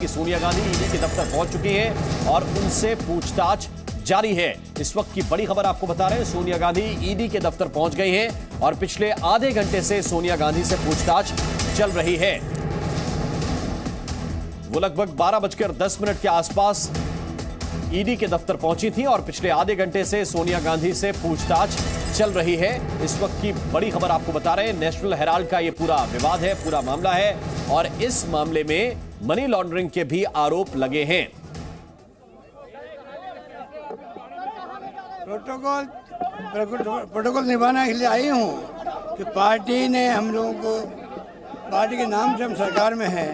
कि सोनिया गांधी ईडी के दफ्तर पहुंच चुकी हैं और उनसे पूछताछ जारी है। इस वक्त की बड़ी खबर आपको बता रहे हैं, सोनिया गांधी ईडी के दफ्तर पहुंच गई हैं और पिछले आधे घंटे से सोनिया गांधी से पूछताछ चल रही है। वो लगभग 12:10 के आसपास ईडी के दफ्तर पहुंची थी और पिछले आधे घंटे से सोनिया गांधी से पूछताछ चल रही है। इस वक्त की बड़ी खबर आपको बता रहे हैं, नेशनल हेराल्ड का यह पूरा विवाद है, पूरा मामला है और इस मामले में मनी लॉन्ड्रिंग के भी आरोप लगे हैं। प्रोटोकॉल निभाना इसलिए आई हूँ कि पार्टी ने हम लोगों को, पार्टी के नाम से हम सरकार में हैं,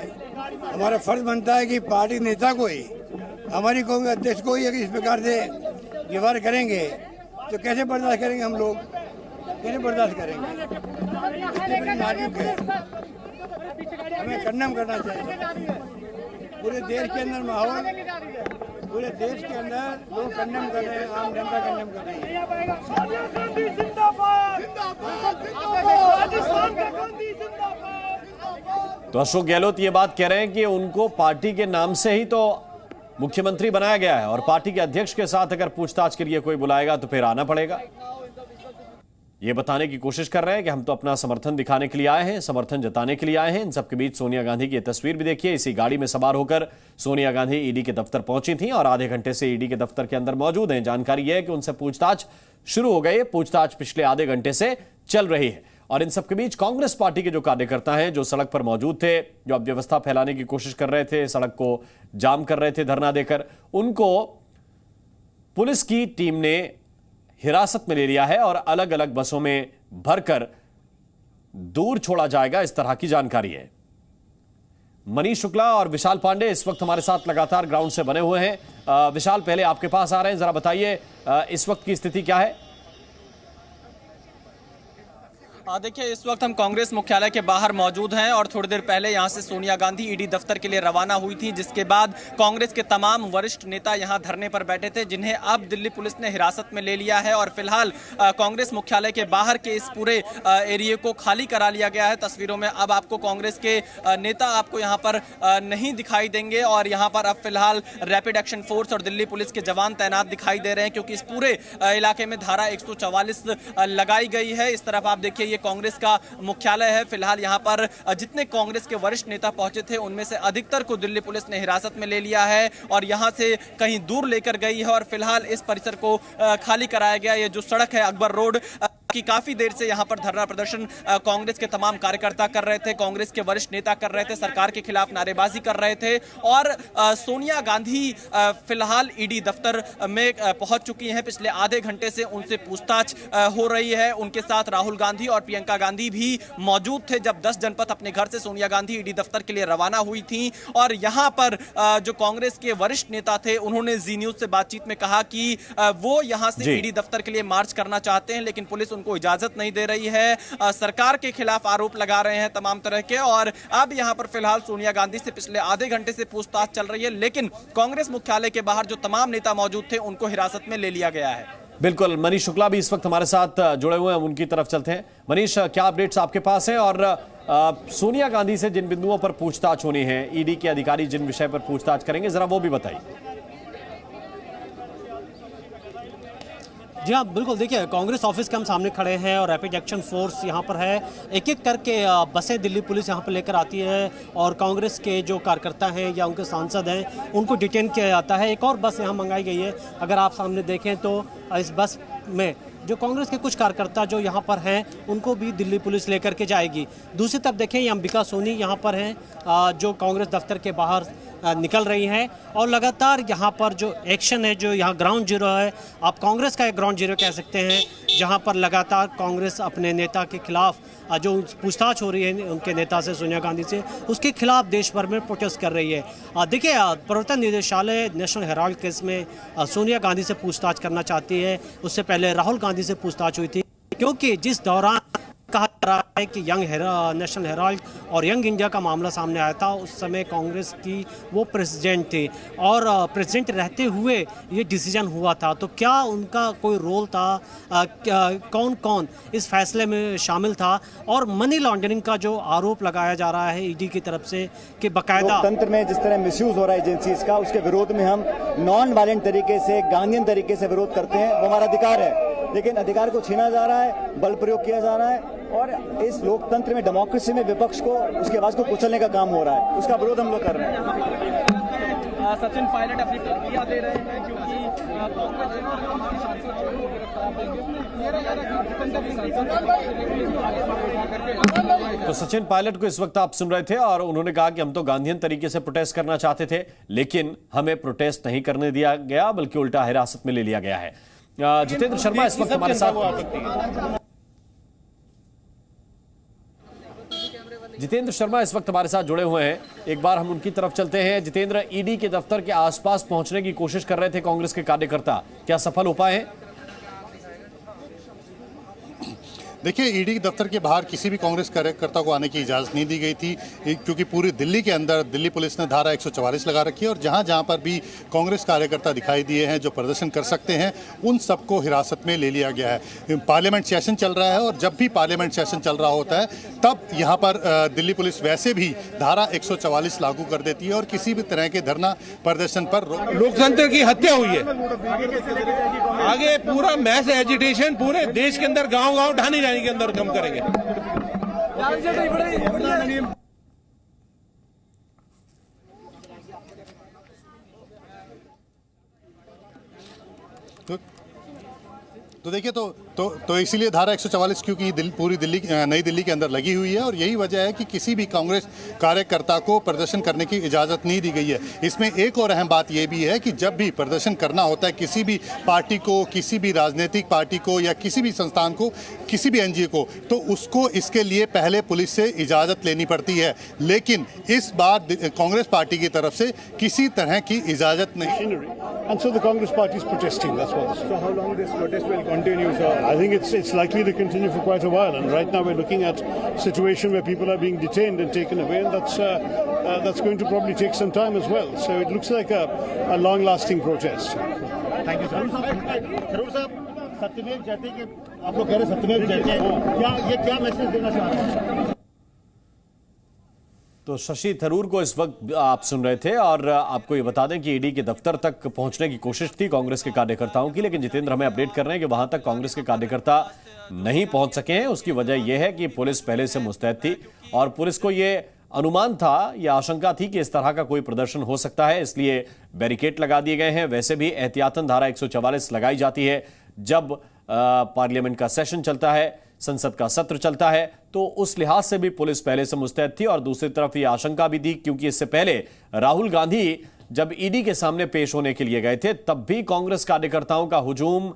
हमारा फर्ज बनता है कि पार्टी नेता को ही, हमारी कौम के अध्यक्ष को ही अगर इस प्रकार से व्यवहार करेंगे तो कैसे बर्दाश्त करेंगे हम लोग, कैसे बर्दाश्त करेंगे। इतनी बड़ी नाजुक है, हमें कंडेम करना चाहिए। पूरे देश के अंदर माहौल, पूरे देश के अंदर लोग कंडेम कर रहे हैं, आम जनता कंडेम कर रही है। तो अशोक गहलोत ये बात कह रहे हैं कि उनको पार्टी के नाम से ही तो मुख्यमंत्री बनाया गया है और पार्टी के अध्यक्ष के साथ अगर पूछताछ के लिए कोई बुलाएगा तो फिर आना पड़ेगा। ये बताने की कोशिश कर रहे हैं कि हम तो अपना समर्थन दिखाने के लिए आए हैं, समर्थन जताने के लिए आए हैं। इन सबके बीच सोनिया गांधी की तस्वीर भी देखिए, इसी गाड़ी में सवार होकर सोनिया गांधी ईडी के दफ्तर पहुंची थी और आधे घंटे से ईडी के दफ्तर के अंदर मौजूद हैं। जानकारी यह है कि उनसे पूछताछ शुरू हो गई है, पूछताछ पिछले आधे घंटे से चल रही है और इन सबके बीच कांग्रेस पार्टी के जो कार्यकर्ता हैं, जो सड़क पर मौजूद थे, जो अव्यवस्था फैलाने की कोशिश कर रहे थे, सड़क को जाम कर रहे थे धरना देकर, उनको पुलिस की टीम ने हिरासत में ले लिया है और अलग अलग बसों में भरकर दूर छोड़ा जाएगा, इस तरह की जानकारी है। मनीष शुक्ला और विशाल पांडे इस वक्त हमारे साथ लगातार ग्राउंड से बने हुए हैं। विशाल, पहले आपके पास आ रहे हैं, जरा बताइए इस वक्त की स्थिति क्या है। देखिए, इस वक्त हम कांग्रेस मुख्यालय के बाहर मौजूद हैं और थोड़ी देर पहले यहां से सोनिया गांधी ईडी दफ्तर के लिए रवाना हुई थी, जिसके बाद कांग्रेस के तमाम वरिष्ठ नेता यहां धरने पर बैठे थे, जिन्हें अब दिल्ली पुलिस ने हिरासत में ले लिया है और फिलहाल कांग्रेस मुख्यालय के बाहर के इस पूरे एरिया को खाली करा लिया गया है। तस्वीरों में अब आपको कांग्रेस के नेता आपको यहाँ पर नहीं दिखाई देंगे और यहाँ पर अब फिलहाल रैपिड एक्शन फोर्स और दिल्ली पुलिस के जवान तैनात दिखाई दे रहे हैं, क्योंकि इस पूरे इलाके में धारा 144 लगाई गई है। इस तरफ आप देखिए, कांग्रेस का मुख्यालय है। फिलहाल यहां पर जितने कांग्रेस के वरिष्ठ नेता पहुंचे थे, उनमें से अधिकतर को दिल्ली पुलिस ने हिरासत में ले लिया है और यहां से कहीं दूर लेकर गई है और फिलहाल इस परिसर को खाली कराया गया। ये जो सड़क है अकबर रोड की, काफी देर से यहां पर धरना प्रदर्शन कांग्रेस के तमाम कार्यकर्ता कर रहे थे, कांग्रेस के वरिष्ठ नेता कर रहे थे, सरकार के खिलाफ नारेबाजी कर रहे थे और सोनिया गांधी फिलहाल ईडी दफ्तर में पहुंच चुकी हैं। पिछले आधे घंटे से उनसे पूछताछ हो रही है। उनके साथ राहुल गांधी और प्रियंका गांधी भी मौजूद थे जब 10 जनपद अपने घर से सोनिया गांधी ईडी दफ्तर के लिए रवाना हुई थी और यहां पर जो कांग्रेस के वरिष्ठ नेता थे, उन्होंने जी न्यूज से बातचीत में कहा कि वो यहां से ईडी दफ्तर के लिए मार्च करना चाहते हैं, लेकिन पुलिस को इजाजत नहीं दे रही है। सरकार के खिलाफ आरोप लगा रहे हैं तमाम तरह के और अब यहां पर फिलहाल सोनिया गांधी से पिछले आधे घंटे से पूछताछ चल रही है, लेकिन कांग्रेस मुख्यालय के बाहर जो तमाम नेता मौजूद थे, उनको हिरासत में ले लिया गया है। बिल्कुल, मनीष शुक्ला भी इस वक्त हमारे साथ जुड़े हुए हैं, उनकी तरफ चलते हैं। मनीष, क्या अपडेट्स आपके पास हैं और सोनिया गांधी से जिन बिंदुओं पर पूछताछ होनी है, ईडी के अधिकारी जिन विषय पर पूछताछ करेंगे, जरा वो भी बताइए। जी हाँ, बिल्कुल। देखिए, कांग्रेस ऑफिस के हम सामने खड़े हैं और रैपिड एक्शन फोर्स यहाँ पर है। एक एक करके बसें दिल्ली पुलिस यहाँ पर लेकर आती है और कांग्रेस के जो कार्यकर्ता हैं या उनके सांसद हैं, उनको डिटेन किया जाता है। एक और बस यहाँ मंगाई गई है। अगर आप सामने देखें तो इस बस में जो कांग्रेस के कुछ कार्यकर्ता जो यहाँ पर हैं, उनको भी दिल्ली पुलिस लेकर के जाएगी। दूसरी तरफ देखें, ये अंबिका सोनी यहाँ पर हैं, जो कांग्रेस दफ्तर के बाहर निकल रही हैं और लगातार यहाँ पर जो एक्शन है, जो यहाँ ग्राउंड जीरो है, आप कांग्रेस का एक ग्राउंड जीरो कह सकते हैं, जहाँ पर लगातार कांग्रेस अपने नेता के खिलाफ जो पूछताछ हो रही है उनके नेता से, सोनिया गांधी से, उसके खिलाफ देश भर में प्रोटेस्ट कर रही है। देखिए, प्रवर्तन निदेशालय नेशनल हेराल्ड केस में सोनिया गांधी से पूछताछ करना चाहती है। उससे पहले राहुल गांधी से पूछताछ हुई थी, क्योंकि जिस दौरान कहा जा रहा है कि नेशनल हेराल्ड और यंग इंडिया का मामला सामने आया था, उस समय कांग्रेस की वो प्रेसिडेंट थे और प्रेसिडेंट रहते हुए ये डिसीजन हुआ था। तो क्या उनका कोई रोल था? कौन कौन इस फैसले में शामिल था? और मनी लॉन्ड्रिंग का जो आरोप लगाया जा रहा है ईडी की तरफ से कि बकायदा तंत्र में जिस तरह मिसयूज हो रहा है एजेंसीज का, उसके विरोध में हम नॉन वायलेंट तरीके से, गांधीयन तरीके से विरोध करते हैं। वो हमारा अधिकार है, लेकिन अधिकार को छीना जा रहा है, बल प्रयोग किया जा रहा है और इस लोकतंत्र में, डेमोक्रेसी में विपक्ष को, उसकी आवाज को कुचलने का काम हो रहा है। उसका विरोध हम लोग कर रहे हैं। सचिन पायलट अपनी प्रतिक्रिया दे रहे हैं क्योंकि तो सचिन पायलट को इस वक्त आप सुन रहे थे और उन्होंने कहा कि हम तो गांधीयन तरीके से प्रोटेस्ट करना चाहते थे, लेकिन हमें प्रोटेस्ट नहीं करने दिया गया, बल्कि उल्टा हिरासत में ले लिया गया है। जितेंद्र शर्मा इस वक्त हमारे साथ जुड़े हुए हैं। एक बार हम उनकी तरफ चलते हैं। जितेंद्र, ईडी के दफ्तर के आसपास पहुंचने की कोशिश कर रहे थे कांग्रेस के कार्यकर्ता, क्या सफल हो पाए हैं? देखिए, ईडी दफ्तर के बाहर किसी भी कांग्रेस कार्यकर्ता को आने की इजाज़त नहीं दी गई थी, क्योंकि पूरी दिल्ली के अंदर दिल्ली पुलिस ने धारा 144 लगा रखी है और जहां जहां पर भी कांग्रेस कार्यकर्ता दिखाई दिए हैं जो प्रदर्शन कर सकते हैं, उन सबको हिरासत में ले लिया गया है। पार्लियामेंट सेशन चल रहा है और जब भी पार्लियामेंट सेशन चल रहा होता है तब यहाँ पर दिल्ली पुलिस वैसे भी धारा 144 लागू कर देती है और किसी भी तरह के धरना प्रदर्शन पर लोकतंत्र की हत्या हुई है। आगे पूरा मैस एजिटेशन पूरे देश के अंदर गांव-गांव ढानी जाने के अंदर हम करेंगे। तो देखिए, तो इसीलिए धारा 144 क्योंकि पूरी दिल्ली, नई दिल्ली के अंदर लगी हुई है और यही वजह है कि किसी भी कांग्रेस कार्यकर्ता को प्रदर्शन करने की इजाज़त नहीं दी गई है। इसमें एक और अहम बात यह भी है कि जब भी प्रदर्शन करना होता है किसी भी पार्टी को, किसी भी राजनीतिक पार्टी को या किसी भी संस्थान को, किसी भी एनजीओ को, तो उसको इसके लिए पहले पुलिस से इजाज़त लेनी पड़ती है। लेकिन इस बार कांग्रेस पार्टी की तरफ से किसी तरह की इजाज़त नहीं। And so the Congress party is protesting. That's what. So how long this protest will continue? So I think it's likely to continue for quite a while. And right now we're looking at a situation where people are being detained and taken away, and that's going to probably take some time as well. So it looks like a long-lasting protest. Thank you, sir. जरूर साहब, सत्यमेव जयते कि आप लोग कह रहे सत्यमेव जयते, क्या मैसेज देना चाह रहे हैं? तो शशि थरूर को इस वक्त आप सुन रहे थे और आपको ये बता दें कि ईडी के दफ्तर तक पहुंचने की कोशिश थी कांग्रेस के कार्यकर्ताओं की, लेकिन जितेंद्र हमें अपडेट कर रहे हैं कि वहां तक कांग्रेस के कार्यकर्ता नहीं पहुंच सके हैं। उसकी वजह यह है कि पुलिस पहले से मुस्तैद थी और पुलिस को ये अनुमान था, यह आशंका थी कि इस तरह का कोई प्रदर्शन हो सकता है, इसलिए बैरिकेड लगा दिए गए हैं। वैसे भी एहतियातन धारा 144 लगाई जाती है जब पार्लियामेंट का सेशन चलता है, संसद का सत्र चलता है, तो उस लिहाज से भी पुलिस पहले से मुस्तैद थी। और दूसरी तरफ ये आशंका भी थी क्योंकि इससे पहले राहुल गांधी जब ईडी के सामने पेश होने के लिए गए थे तब भी कांग्रेस कार्यकर्ताओं का हुजूम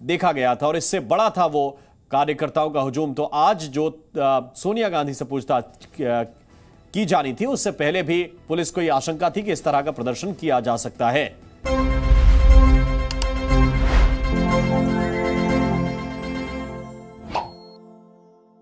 देखा गया था और इससे बड़ा था वो कार्यकर्ताओं का हुजूम। तो आज जो सोनिया गांधी से पूछताछ की जानी थी उससे पहले भी पुलिस को यह आशंका थी कि इस तरह का प्रदर्शन किया जा सकता है।